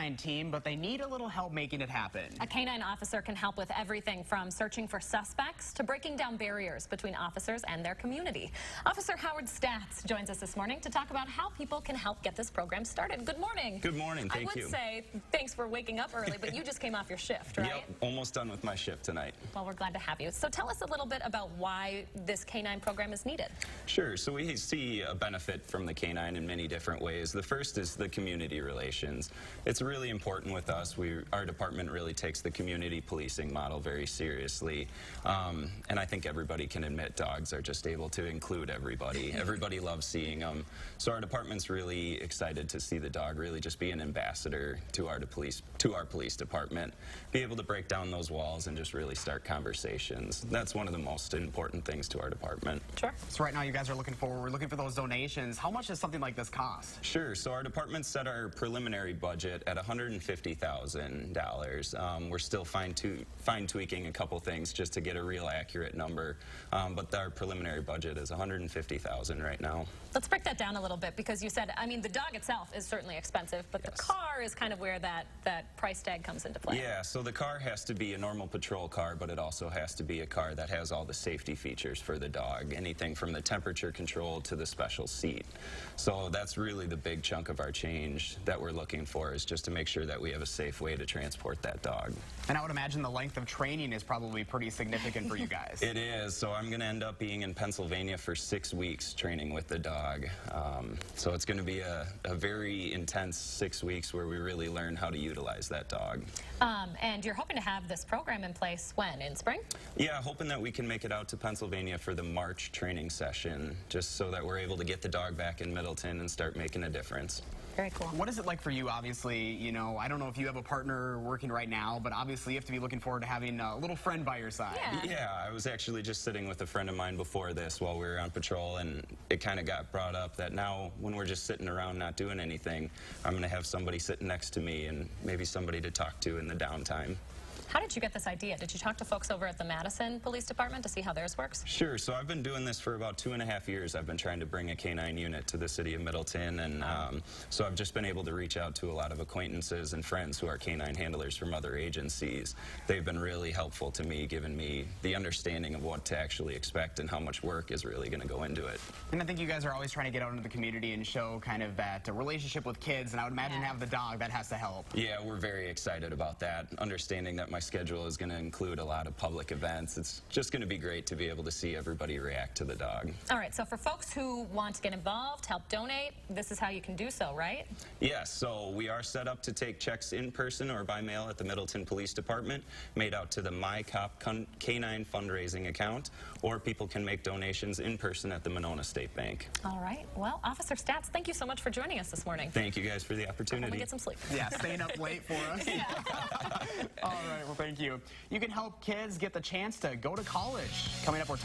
K-9 team, but they need a little help making it happen. A K-9 officer can help with everything from searching for suspects to breaking down barriers between officers and their community. Officer Howard Statz joins us this morning to talk about how people can help get this program started. Good morning. Good morning. Thank you. I would say thanks for waking up early, but you just came off your shift, right? Yep, almost done with my shift tonight. Well, we're glad to have you. So tell us a little bit about why this K-9 program is needed. Sure. So we see a benefit from the K-9 in many different ways. The first is the community relations. It's really important with us. Our department really takes the community policing model very seriously. And I think everybody can admit dogs are just able to include everybody. Everybody loves seeing them. So our department's really excited to see the dog really just be an ambassador to our police department, be able to break down those walls and just really start conversations. That's one of the most important things to our department. Sure. So right now you guys are looking for those donations. How much does something like this cost? Sure. So our department set our preliminary budget at $150,000. We're still fine-tweaking a couple things just to get a real accurate number, but our preliminary budget is $150,000 right now. Let's break that down a little bit, because you said, I mean, the dog itself is certainly expensive, but Yes. the car is kind of where that price tag comes into play. Yeah, so the car has to be a normal patrol car, but it also has to be a car that has all the safety features for the dog, anything from the temperature control to the special seat. So that's really the big chunk of our change that we're looking for, is just to make sure that we have a safe way to transport that dog. And I would imagine the length of training is probably pretty significant for you guys. It is. So I'm going to end up being in Pennsylvania for 6 weeks training with the dog. So it's going to be a very intense 6 weeks where we really learn how to utilize that dog. And you're hoping to have this program in place when? In spring? Yeah, hoping that we can make it out to Pennsylvania for the March training session, just so that we're able to get the dog back in Middleton and start making a difference. Very cool. What is it like for you? Obviously, you know, I don't know if you have a partner working right now, but obviously you have to be looking forward to having a little friend by your side. Yeah, I was actually just sitting with a friend of mine before this while we were on patrol, and it kind of got brought up that now when we're just sitting around not doing anything, I'm going to have somebody sitting next to me and maybe somebody to talk to in the downtime. How did you get this idea? Did you talk to folks over at the Madison Police Department to see how theirs works? Sure. So I've been doing this for about 2.5 years. I've been trying to bring a K-9 unit to the city of Middleton, and so I've just been able to reach out to a lot of acquaintances and friends who are K-9 handlers from other agencies. They've been really helpful to me, giving me the understanding of what to actually expect and how much work is really going to go into it. And I think you guys are always trying to get out into the community and show kind of that relationship with kids, and I would imagine have the dog, that has to help. Yeah, we're very excited about that. Understanding that my schedule is going to include a lot of public events, it's just going to be great to be able to see everybody react to the dog. All right, so for folks who want to get involved, help donate, this is how you can do so, right? Yes, so we are set up to take checks in person or by mail at the Middleton Police Department, made out to the MyCop K-9 fundraising account, or people can make donations in person at the Monona State Bank. All right, well, Officer Statz, thank you so much for joining us this morning. Thank you guys for the opportunity. Let me get some sleep. Yeah, staying up late for us. Yeah. All right, well, thank you. You can help kids get the chance to go to college. Coming up, we're talking